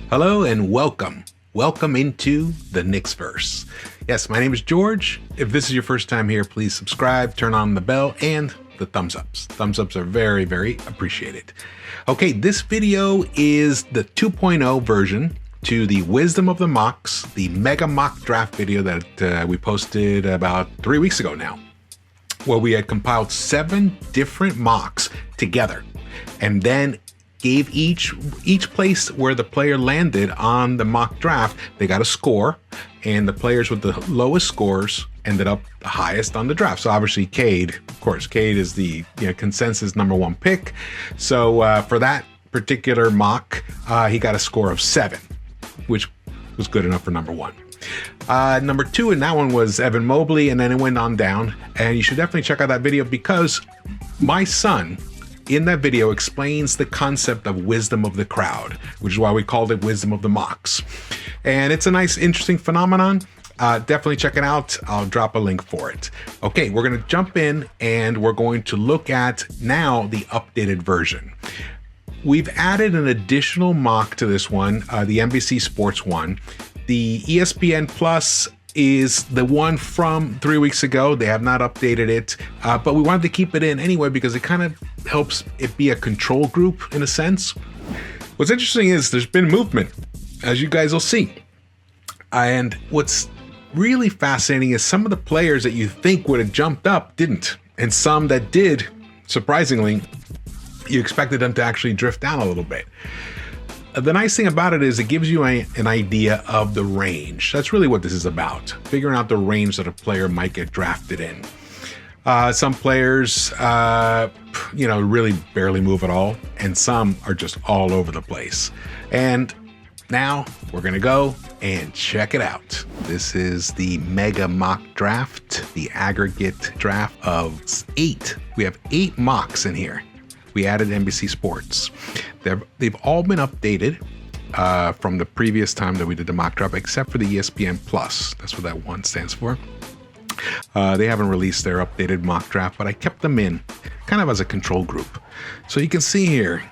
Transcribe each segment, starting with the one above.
Hello and welcome. Welcome into the Knicks-Verse. Yes, my name is George. If this is your first time here, please subscribe, turn on the bell, and the thumbs ups. Thumbs ups are very, very appreciated. Okay, this video is the 2.0 version to the Wisdom of the Mocks, the mega mock draft video that we posted about 3 weeks ago now, where we had compiled 7 different mocks together and then gave each place where the player landed on the mock draft, they got a score, and the players with the lowest scores ended up the highest on the draft. So obviously Cade, of course, Cade is the consensus #1 pick. So for that particular mock, he got a score of 7, which was good enough for #1. Number 2 in that one was Evan Mobley, and then it went on down. And you should definitely check out that video because my son in that video explains the concept of wisdom of the crowd, which is why we called it Wisdom of the Mocks. And it's a nice, interesting phenomenon. Definitely check it out. I'll drop a link for it. Okay, we're going to jump in and we're going to look at now the updated version. We've added an additional mock to this one, the NBC Sports one. The ESPN Plus is the one from 3 weeks ago. They have not updated it, but we wanted to keep it in anyway because it kind of helps it be a control group in a sense. What's interesting is there's been movement, as you guys will see. And what's really fascinating is some of the players that you think would have jumped up didn't. And some that did, surprisingly, you expected them to actually drift down a little bit. The nice thing about it is it gives you an idea of the range. That's really what this is about, figuring out the range that a player might get drafted in. Some players, really barely move at all, and some are just all over the place. And now we're going to go and check it out. This is the mega mock draft, the aggregate draft of 8. We have 8 mocks in here. We added NBC Sports. They've all been updated from the previous time that we did the mock draft, except for the ESPN Plus. That's what that one stands for. They haven't released their updated mock draft, but I kept them in kind of as a control group. So you can see here,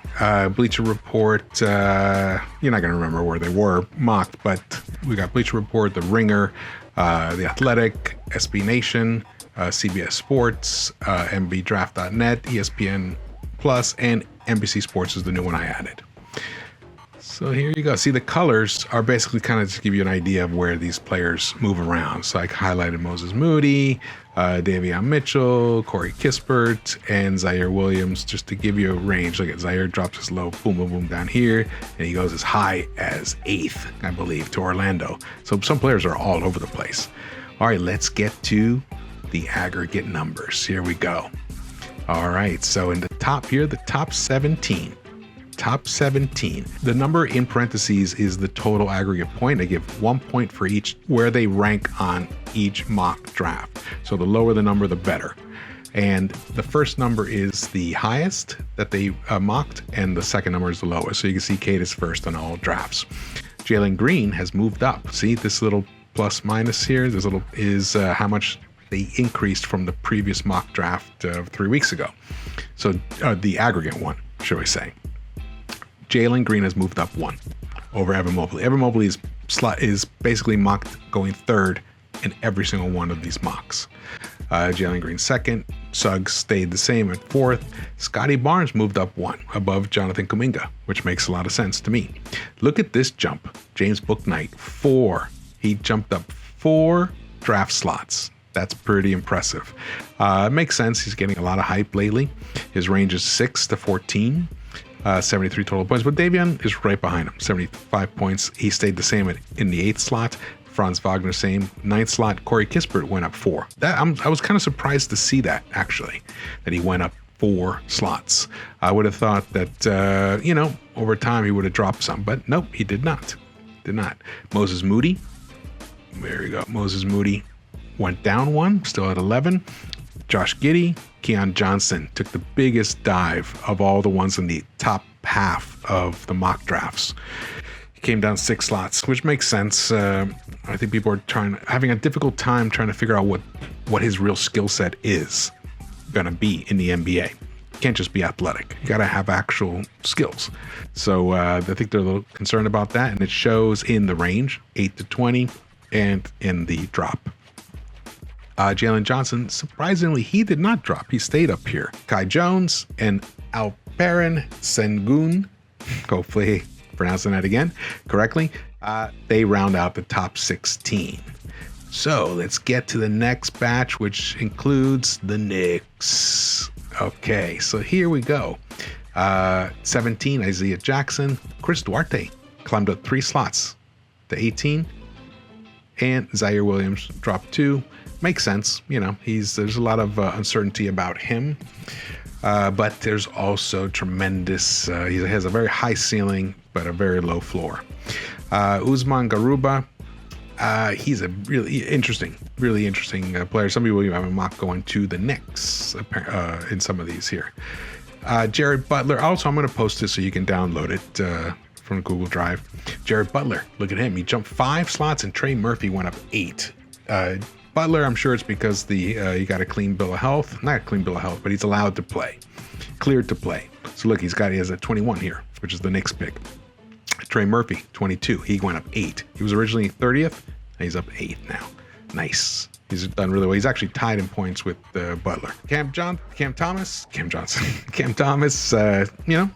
Bleacher Report, you're not going to remember where they were mocked, but we got Bleacher Report, The Ringer, The Athletic, SBNation, CBS Sports, NBADraft.net, ESPN Plus, and NBC Sports is the new one I added. So here you go. See, the colors are basically kind of just give you an idea of where these players move around. So I highlighted Moses Moody, Davion Mitchell, Corey Kispert, and Zaire Williams, just to give you a range. Look at Zaire drops his low, boom, boom, boom down here, and he goes as high as 8th, I believe, to Orlando. So some players are all over the place. All right, let's get to the aggregate numbers. Here we go. All right, so in the top here, the top 17. Top 17. The number in parentheses is the total aggregate point. I give 1 point for each where they rank on each mock draft. So the lower the number, the better. And the first number is the highest that they mocked, and the second number is the lowest. So you can see Cade is first on all drafts. Jalen Green has moved up. See this little plus minus here? This little is how much they increased from the previous mock draft of 3 weeks ago. So the aggregate one, should we say. Jalen Green has moved up 1 over Evan Mobley. Evan Mobley is basically mocked going 3rd in every single one of these mocks. Jalen Green 2nd. Suggs stayed the same at 4th. Scotty Barnes moved up 1 above Jonathan Kuminga, which makes a lot of sense to me. Look at this jump. James Bouknight, 4. He jumped up 4 draft slots. That's pretty impressive. It makes sense. He's getting a lot of hype lately. His range is 6 to 14. 73 total points, but Davion is right behind him, 75 points. He stayed the same in the 8th slot. Franz Wagner, same 9th slot. Corey Kispert went up 4. I was kind of surprised to see that, actually, that he went up 4 slots. I would have thought that, over time he would have dropped some, but nope, he did not. Moses Moody, there you go. Moses Moody went down 1, still at 11. Josh Giddey, Keon Johnson took the biggest dive of all the ones in the top half of the mock drafts. He came down 6 slots, which makes sense. I think people are having a difficult time trying to figure out what his real skill set is going to be in the NBA. can't just be athletic. You got to have actual skills. So I think they're a little concerned about that, and it shows in the range, 8 to 20, and in the drop. Jalen Johnson, surprisingly, he did not drop. He stayed up here. Kai Jones and Alperen Sengun, hopefully pronouncing that again correctly, they round out the top 16. So let's get to the next batch, which includes the Knicks. Okay, so here we go. 17, Isaiah Jackson. Chris Duarte climbed up 3 slots to 18. And Zaire Williams dropped 2. Makes sense. You know, there's a lot of uncertainty about him. But there's also tremendous, he has a very high ceiling, but a very low floor. Usman Garuba, he's a really interesting player. Some people even have a mock going to the Knicks in some of these here. Jared Butler, also I'm going to post this so you can download it from Google Drive. Jared Butler, look at him. He jumped 5 slots and Trey Murphy went up 8. Butler, I'm sure it's because he got a clean bill of health. Not a clean bill of health, but he's allowed to play. Cleared to play. So look, he has a 21 here, which is the Knicks pick. Trey Murphy, 22. He went up 8. He was originally 30th, and he's up 8 now. Nice. He's done really well. He's actually tied in points with Butler. Cam Thomas,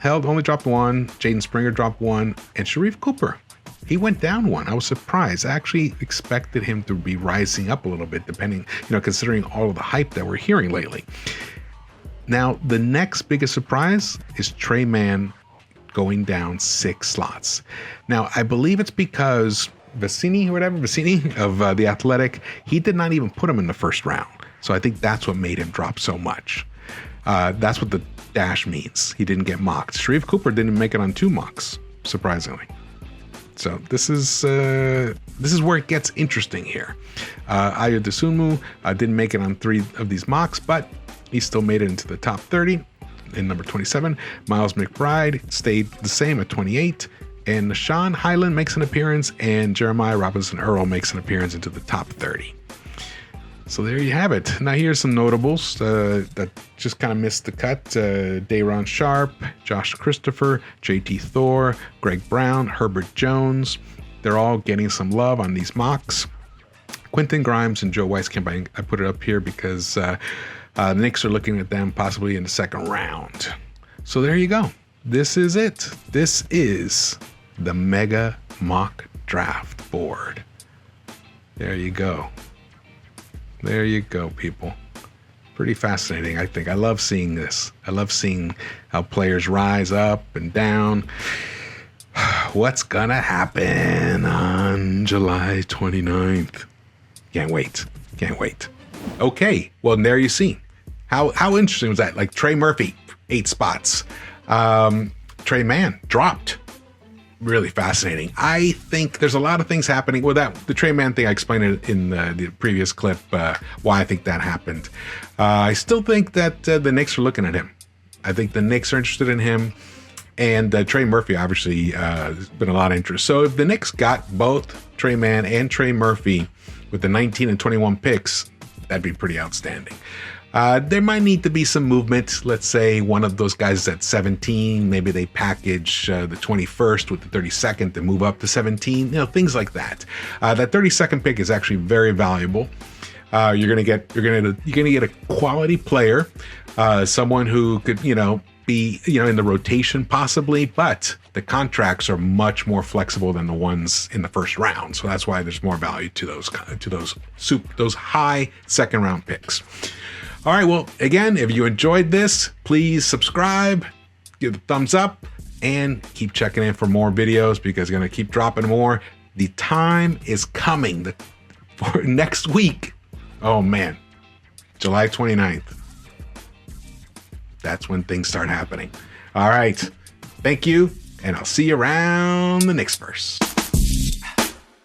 held, only dropped 1. Jaden Springer dropped 1. And Sharif Cooper, he went down 1. I was surprised. I actually expected him to be rising up a little bit, considering all of the hype that we're hearing lately. Now, the next biggest surprise is Trey Mann going down 6 slots. Now, I believe it's because Vecenie of The Athletic, he did not even put him in the first round. So I think that's what made him drop so much. That's what the dash means. He didn't get mocked. Sharif Cooper didn't make it on 2 mocks, surprisingly. So this is where it gets interesting here. Ayo Dosunmu didn't make it on 3 of these mocks, but he still made it into the top 30 in number 27. Miles McBride stayed the same at 28. And Sean Hyland makes an appearance, and Jeremiah Robinson Earl makes an appearance into the top 30. So there you have it. Now here's some notables that just kind of missed the cut. Day'Ron Sharpe, Josh Christopher, JT Thor, Greg Brown, Herbert Jones. They're all getting some love on these mocks. Quentin Grimes and Joe Wieskamp, I put it up here because the Knicks are looking at them possibly in the second round. So there you go. This is it. This is the Mega Mock Draft Board. There you go. There you go, people. Pretty fascinating, I think. I love seeing this. I love seeing how players rise up and down. What's gonna happen on July 29th? Can't wait. Okay, well, there you see. How interesting was that? Like Trey Murphy, 8 spots. Trey Mann dropped. Really fascinating. I think there's a lot of things happening. Well, the Trey Mann thing, I explained it in the previous clip, why I think that happened. I still think that the Knicks are looking at him. I think the Knicks are interested in him. And Trey Murphy, obviously, has been a lot of interest. So if the Knicks got both Trey Mann and Trey Murphy with the 19 and 21 picks, that'd be pretty outstanding. There might need to be some movement. Let's say one of those guys is at 17. Maybe they package the 21st with the 32nd to move up to 17. Things like that. That 32nd pick is actually very valuable. You're gonna get a quality player, someone who could be in the rotation possibly, but the contracts are much more flexible than the ones in the first round. So that's why there's more value to those high second round picks. All right, well, again, if you enjoyed this, please subscribe, give a thumbs up, and keep checking in for more videos because we're going to keep dropping more. The time is coming for next week. Oh, man, July 29th. That's when things start happening. All right, thank you, and I'll see you around the Knicks-Verse.